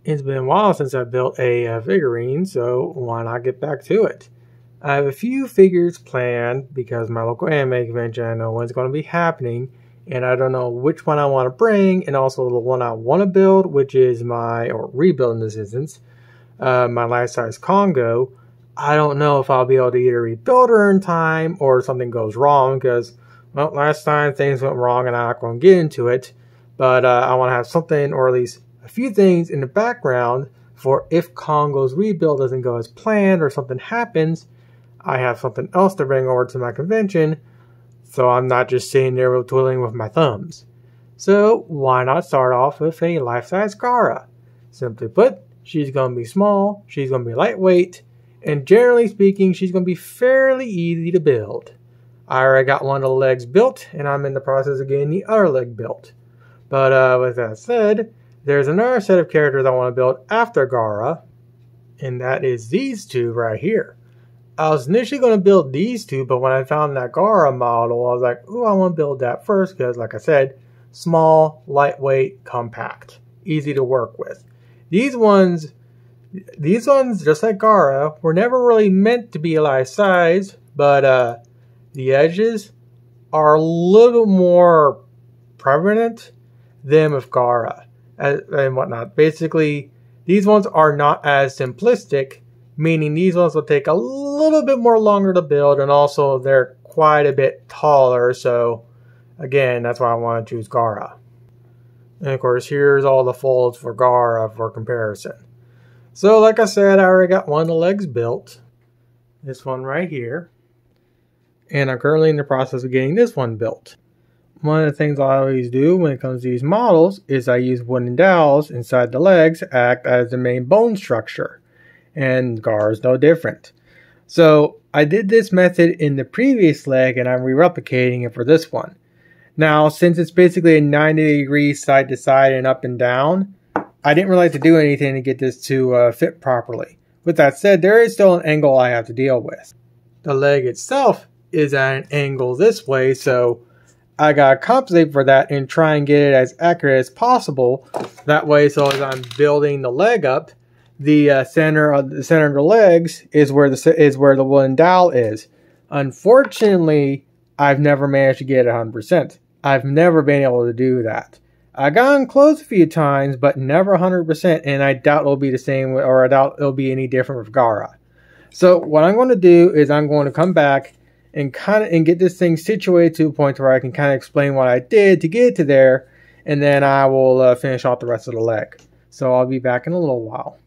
It's been a while since I built a figurine, so why not get back to it? I have a few figures planned because my local anime convention, I know when's going to be happening, and I don't know which one I want to bring, and also the one I want to build, which is or rebuild in this instance, my life-size Congo. I don't know if I'll be able to either rebuild her in time or something goes wrong because, well, last time things went wrong and I'm not going to get into it, but I want to have something, or at least a few things in the background for if Congo's rebuild doesn't go as planned or something happens, I have something else to bring over to my convention, so I'm not just sitting there twiddling with my thumbs. So why not start off with a life-size Gaara? Simply put, she's going to be small, she's going to be lightweight, and generally speaking, she's going to be fairly easy to build. I already got one of the legs built, and I'm in the process of getting the other leg built. But with that said, there's another set of characters I want to build after Gaara, and that is these two right here. I was initially going to build these two, but when I found that Gaara model, I was like, ooh, I want to build that first because, like I said, small, lightweight, compact, easy to work with. These ones, just like Gaara, were never really meant to be life size, but the edges are a little more prominent than with Gaara and whatnot. Basically, these ones are not as simplistic, meaning these ones will take a little bit more longer to build, and also they're quite a bit taller, so again, that's why I want to choose Gaara. And of course, here's all the folds for Gaara for comparison. So like I said, I already got one of the legs built, this one right here, and I'm currently in the process of getting this one built. One of the things I always do when it comes to these models is I use wooden dowels inside the legs to act as the main bone structure. And Gaara is no different. So I did this method in the previous leg and I'm re-replicating it for this one. Now, since it's basically a 90 degrees side to side and up and down, I didn't really like to do anything to get this to fit properly. With that said, there is still an angle I have to deal with. The leg itself is at an angle this way, so I gotta compensate for that and try and get it as accurate as possible. That way, so as I'm building the leg up, the center of the legs is where the wooden dowel is. Unfortunately, I've never managed to get it 100%. I've never been able to do that. I gotten close a few times, but never 100%, and I doubt it'll be the same, or I doubt it'll be any different with Gaara. So what I'm going to do is I'm going to come back and get this thing situated to a point where I can kind of explain what I did to get it to there, and then I will finish off the rest of the leg. So I'll be back in a little while.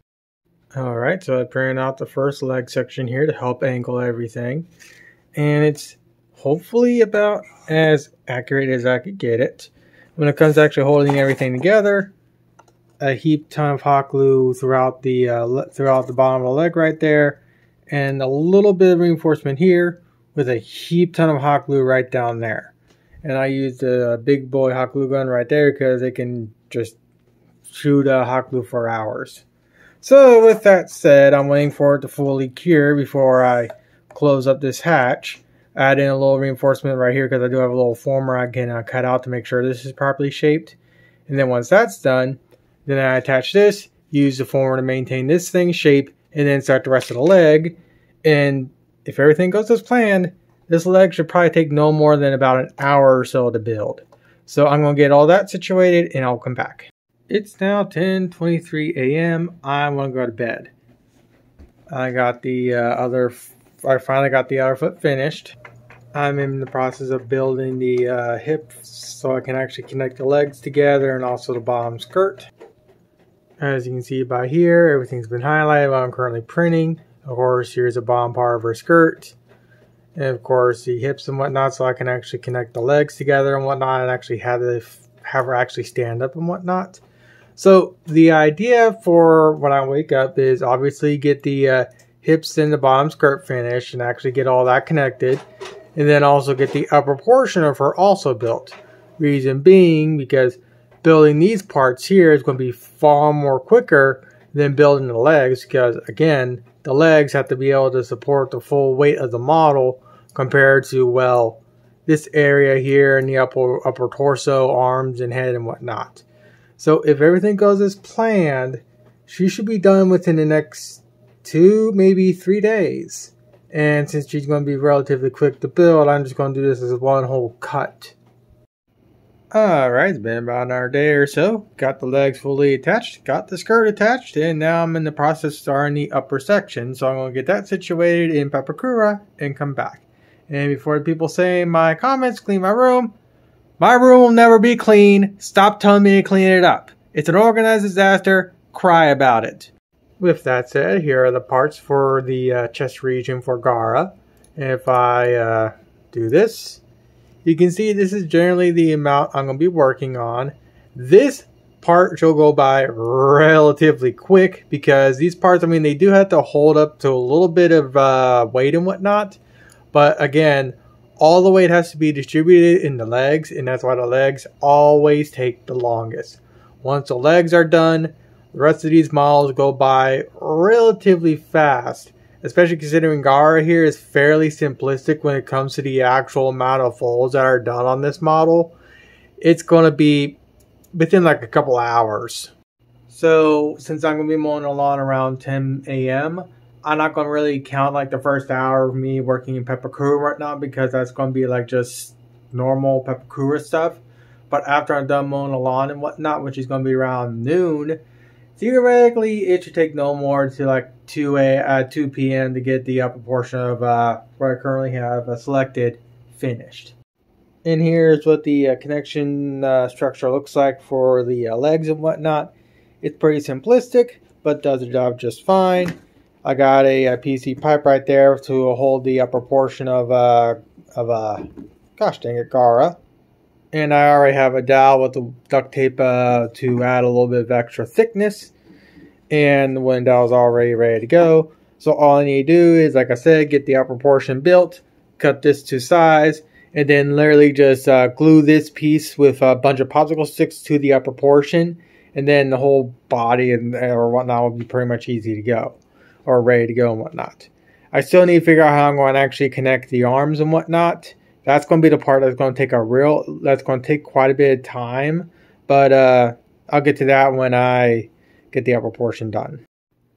Alright, so I printed out the first leg section here to help angle everything, and it's hopefully about as accurate as I could get it. When it comes to actually holding everything together, a heap ton of hot glue throughout the bottom of the leg right there, and a little bit of reinforcement here, with a heap ton of hot glue right down there. And I used a big boy hot glue gun right there because it can just shoot hot glue for hours. So with that said, I'm waiting for it to fully cure before I close up this hatch. Add in a little reinforcement right here because I do have a little former I can cut out to make sure this is properly shaped. And then once that's done, then I attach this, use the former to maintain this thing's shape, and then start the rest of the leg. And if everything goes as planned, this leg should probably take no more than about an hour or so to build. So I'm going to get all that situated and I'll come back. It's now 10:23 a.m. I'm going to go to bed. I finally got the other foot finished. I'm in the process of building the hips so I can actually connect the legs together and also the bottom skirt. As you can see by here, everything's been highlighted while I'm currently printing. Of course, here's the bottom part of her skirt. And of course, the hips and whatnot, so I can actually connect the legs together and whatnot and actually have her actually stand up and whatnot. So the idea for when I wake up is obviously get the hips and the bottom skirt finished and actually get all that connected. And then also get the upper portion of her also built. Reason being because building these parts here is going to be far more quicker than building the legs, because again, the legs have to be able to support the full weight of the model compared to, well, this area here in the upper torso, arms, and head and whatnot. So if everything goes as planned, she should be done within the next 2, maybe 3 days. And since she's going to be relatively quick to build, I'm just going to do this as one whole cut. Alright, it's been about another day or so. Got the legs fully attached, got the skirt attached, and now I'm in the process of starting the upper section. So I'm going to get that situated in Pepakura and come back. And before the people say in my comments, clean my room will never be clean. Stop telling me to clean it up. It's an organized disaster. Cry about it. With that said, here are the parts for the chest region for Gaara. If I do this, you can see this is generally the amount I'm going to be working on. This part shall go by relatively quick because these parts, I mean, they do have to hold up to a little bit of weight and whatnot. But again, all the weight has to be distributed in the legs, and that's why the legs always take the longest. Once the legs are done, the rest of these models go by relatively fast. Especially considering Gaara here is fairly simplistic when it comes to the actual amount of folds that are done on this model. It's going to be within like a couple hours. So since I'm going to be mowing the lawn around 10 a.m., I'm not going to really count like the first hour of me working in Pepakura right now because that's going to be like just normal Pepakura stuff. But after I'm done mowing the lawn and whatnot, which is going to be around noon, theoretically, it should take no more to like 2 p.m. to get the upper portion of what I currently have selected finished. And here's what the connection structure looks like for the legs and whatnot. It's pretty simplistic, but does the job just fine. I got a PVC pipe right there to hold the upper portion of gosh dang it, Gaara. And I already have a dowel with the duct tape to add a little bit of extra thickness. And the wooden dowel is already ready to go. So all I need to do is, like I said, get the upper portion built, cut this to size, and then literally just glue this piece with a bunch of popsicle sticks to the upper portion. And then the whole body or whatnot will be pretty much easy to go. Or ready to go and whatnot. I still need to figure out how I'm going to actually connect the arms and whatnot. That's going to be the part that's going to take quite a bit of time. But I'll get to that when I get the upper portion done.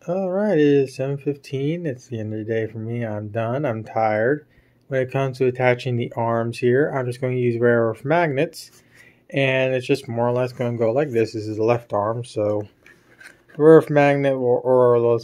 Alright, it is 7:15. It's the end of the day for me. I'm done. I'm tired. When it comes to attaching the arms here, I'm just going to use rare earth magnets. And it's just more or less going to go like this. This is the left arm, so the rare earth magnet will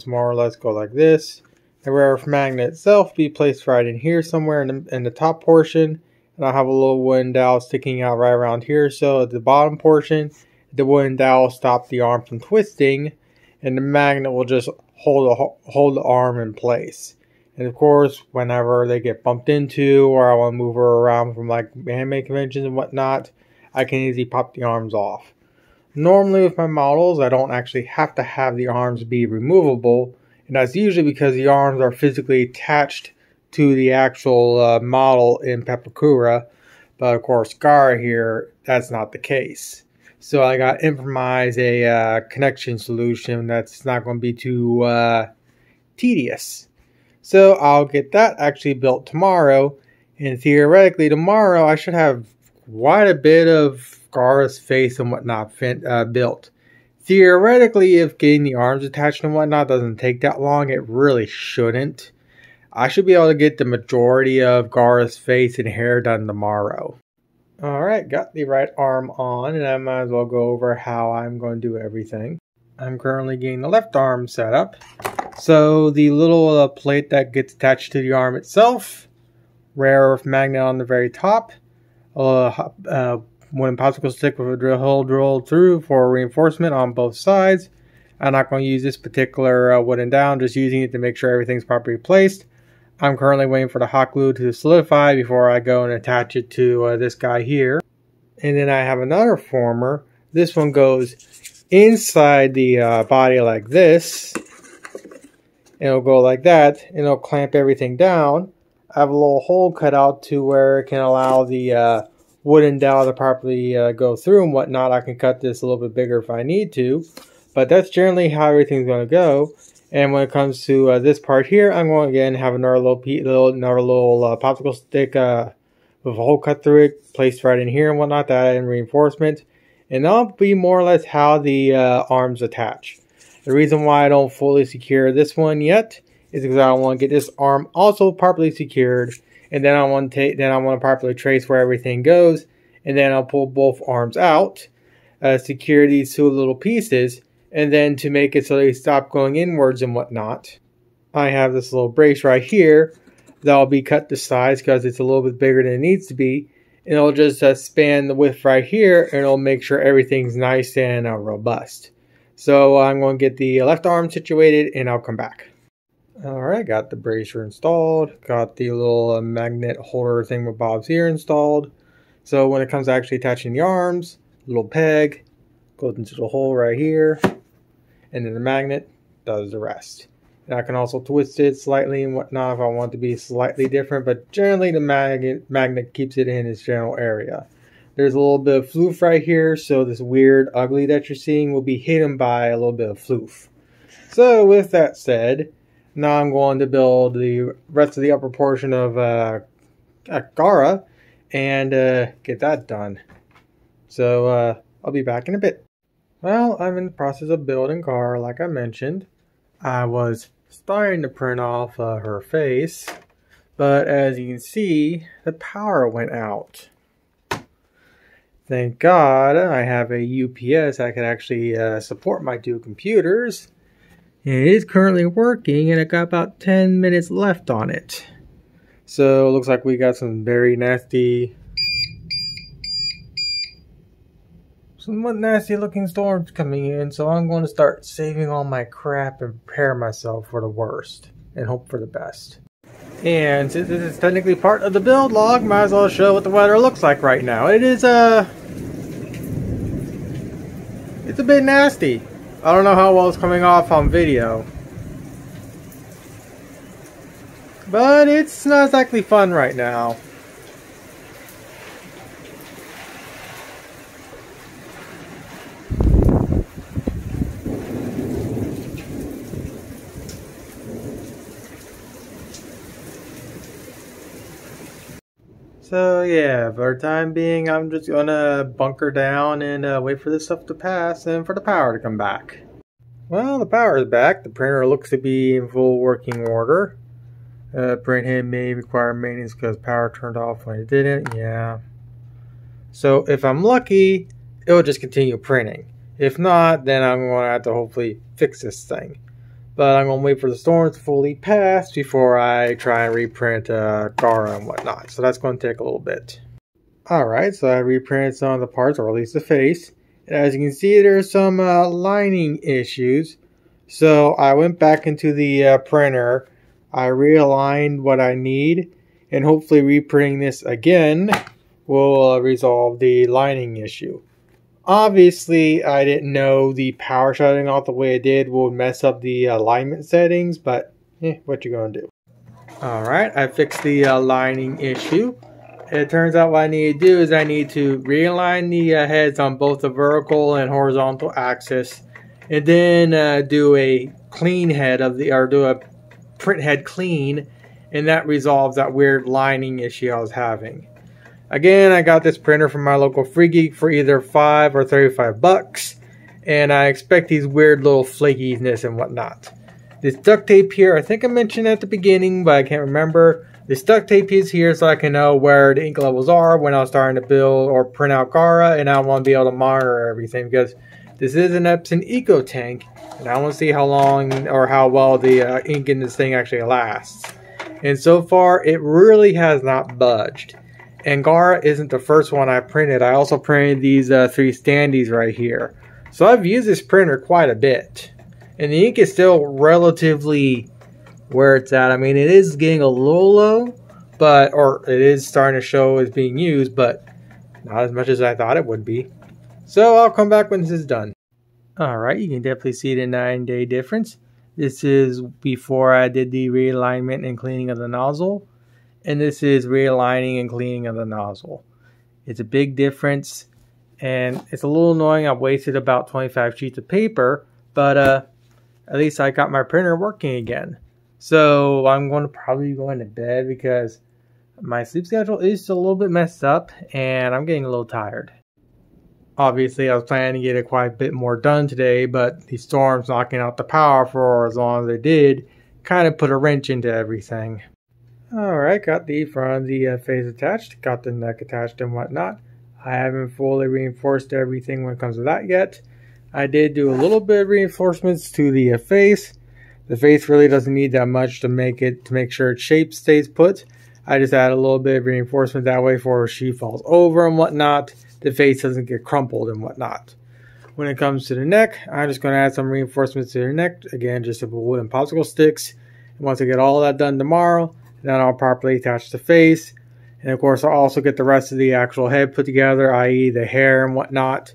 more or less go like this. The rare earth magnet itself be placed right in here somewhere in the top portion. And I'll have a little wooden dowel sticking out right around here. So at the bottom portion, the wooden dowel will stop the arm from twisting. And the magnet will just hold the arm in place. And of course, whenever they get bumped into or I want to move her around from like anime conventions and whatnot, I can easily pop the arms off. Normally with my models, I don't actually have to have the arms be removable. And that's usually because the arms are physically attached to the actual model in Pepakura. But of course, Gaara here, that's not the case. So I got improvise a connection solution that's not going to be too tedious. So I'll get that actually built tomorrow. And theoretically tomorrow I should have quite a bit of Gaara's face and whatnot built. Theoretically, if getting the arms attached and whatnot doesn't take that long, it really shouldn't. I should be able to get the majority of Gaara's face and hair done tomorrow. Alright, got the right arm on, and I might as well go over how I'm going to do everything. I'm currently getting the left arm set up. So the little plate that gets attached to the arm itself, rare earth magnet on the very top, wooden popsicle stick with a drill hole drilled through for reinforcement on both sides. I'm not going to use this particular wooden dowel, just using it to make sure everything's properly placed. I'm currently waiting for the hot glue to solidify before I go and attach it to this guy here. And then I have another former. This one goes inside the body like this. It'll go like that, and it'll clamp everything down. I have a little hole cut out to where it can allow the wooden dowel to properly go through and whatnot. I can cut this a little bit bigger if I need to. But that's generally how everything's going to go. And when it comes to this part here, I'm going to again have another little popsicle stick with a hole cut through it, placed right in here and whatnot, that in reinforcement. And that'll be more or less how the arms attach. The reason why I don't fully secure this one yet is because I want to get this arm also properly secured, and then I want to properly trace where everything goes, and then I'll pull both arms out, secure these two little pieces, and then to make it so they stop going inwards and whatnot, I have this little brace right here that'll be cut to size because it's a little bit bigger than it needs to be, and it'll just span the width right here, and it'll make sure everything's nice and robust. So I'm going to get the left arm situated, and I'll come back. Alright, got the bracer installed, got the little magnet holder thing with bobs here installed. So when it comes to actually attaching the arms, little peg goes into the hole right here, and then the magnet does the rest. And I can also twist it slightly and whatnot if I want it to be slightly different, but generally the magnet keeps it in its general area. There's a little bit of floof right here, so this weird ugly that you're seeing will be hidden by a little bit of floof. So with that said, now I'm going to build the rest of the upper portion of Gaara and get that done. So I'll be back in a bit. Well, I'm in the process of building Gaara, like I mentioned. I was starting to print off her face, but as you can see, the power went out. Thank God I have a UPS that can actually support my two computers. It is currently working, and it got about 10 minutes left on it. So it looks like we got some very nasty, somewhat nasty looking storms coming in. So I'm going to start saving all my crap and prepare myself for the worst and hope for the best. And since this is technically part of the build log, might as well show what the weather looks like right now. It is it's a bit nasty. I don't know how well it's coming off on video, but it's not exactly fun right now. So yeah, for the time being, I'm just gonna bunker down and wait for this stuff to pass and for the power to come back. Well, the power is back. The printer looks to be in full working order. Print head may require maintenance because power turned off when it didn't. Yeah. So if I'm lucky, it'll just continue printing. If not, then I'm going to have to hopefully fix this thing. But I'm going to wait for the storm to fully pass before I try and reprint Gaara and whatnot. So that's going to take a little bit. Alright, so I reprinted some of the parts, or at least the face. And as you can see, there's some lining issues. So I went back into the printer. I realigned what I need. And hopefully reprinting this again will resolve the lining issue. Obviously, I didn't know the power shutting off the way it did would mess up the alignment settings, but what you gonna do? Alright, I fixed the lining issue. It turns out what I need to do is I need to realign the heads on both the vertical and horizontal axis, and then do a clean head of the, or do a print head clean, and that resolves that weird lining issue I was having. Again, I got this printer from my local Free Geek for either $5 or $35, and I expect these weird little flakiness and whatnot. This duct tape here, I think I mentioned at the beginning, but I can't remember. This duct tape is here so I can know where the ink levels are when I was starting to build or print out Gaara, and I want to be able to monitor everything because this is an Epson Eco Tank, and I want to see how long or how well the ink in this thing actually lasts. And so far, it really has not budged. And Gaara isn't the first one I printed. I also printed these 3 standees right here. So I've used this printer quite a bit. And the ink is still relatively where it's at. I mean, it is getting a little low, but, or it is starting to show as being used, but not as much as I thought it would be. So I'll come back when this is done. Alright, you can definitely see the 9-day difference. This is before I did the realignment and cleaning of the nozzle. And this is realigning and cleaning of the nozzle. It's a big difference, and it's a little annoying. I've wasted about 25 sheets of paper, but at least I got my printer working again. So I'm going to probably go into bed because my sleep schedule is a little bit messed up, and I'm getting a little tired. Obviously, I was planning to get it quite a bit more done today, but the storms knocking out the power for as long as they did kind of put a wrench into everything. Alright, got the front of the face attached, got the neck attached and whatnot. I haven't fully reinforced everything when it comes to that yet. I did do a little bit of reinforcements to the face. The face really doesn't need that much to make sure its shape stays put. I just add a little bit of reinforcement that way for if she falls over and whatnot, the face doesn't get crumpled and whatnot. When it comes to the neck, I'm just going to add some reinforcements to the neck. Again, just a wooden popsicle sticks. And once I get all that done tomorrow, then I'll properly attach the face. And of course, I'll also get the rest of the actual head put together, i.e. the hair and whatnot.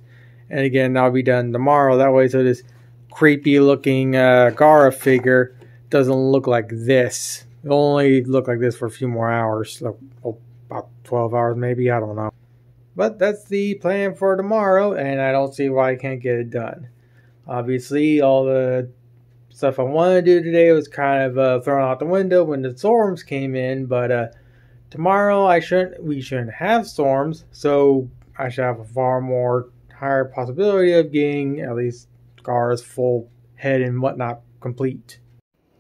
And again, that'll be done tomorrow. That way, so this creepy looking Gaara figure doesn't look like this. It'll only look like this for a few more hours. Like, about 12 hours maybe, I don't know. But that's the plan for tomorrow, and I don't see why I can't get it done. Obviously, all the stuff I wanted to do today was kind of thrown out the window when the storms came in, but tomorrow we shouldn't have storms, so I should have a far more higher possibility of getting at least Gaara's full head and whatnot complete.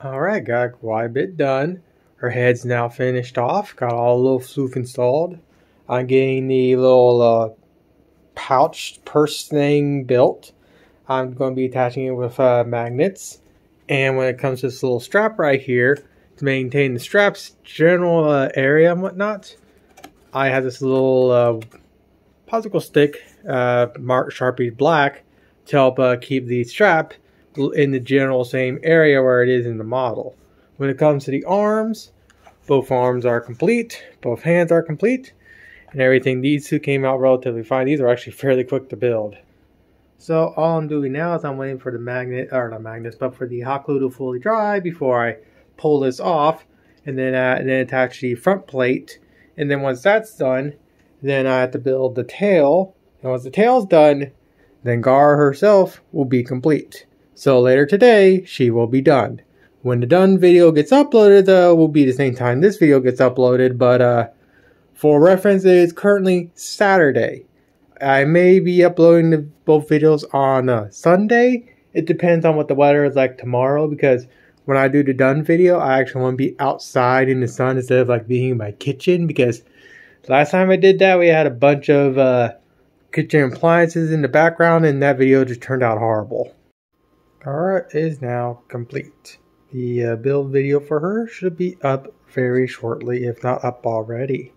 Alright, got quite a bit done. Her head's now finished off, got all the little floof installed. I'm getting the little pouch purse thing built. I'm going to be attaching it with magnets. And when it comes to this little strap right here, to maintain the strap's general area and whatnot, I have this little popsicle stick marked Sharpie black to help keep the strap in the general same area where it is in the model. When it comes to the arms, both arms are complete, both hands are complete. And everything, these two came out relatively fine. These are actually fairly quick to build. So all I'm doing now is I'm waiting for the but for the hot glue to fully dry before I pull this off and then attach the front plate. And then once that's done, then I have to build the tail. And once the tail's done, then Gaara herself will be complete. So later today, she will be done. When the done video gets uploaded, though, will be the same time this video gets uploaded, but for reference, it is currently Saturday. I may be uploading both videos on Sunday. It depends on what the weather is like tomorrow, because when I do the done video, I actually want to be outside in the sun instead of like being in my kitchen, because last time I did that, we had a bunch of kitchen appliances in the background, and that video just turned out horrible. Gaara is now complete. The build video for her should be up very shortly, if not up already.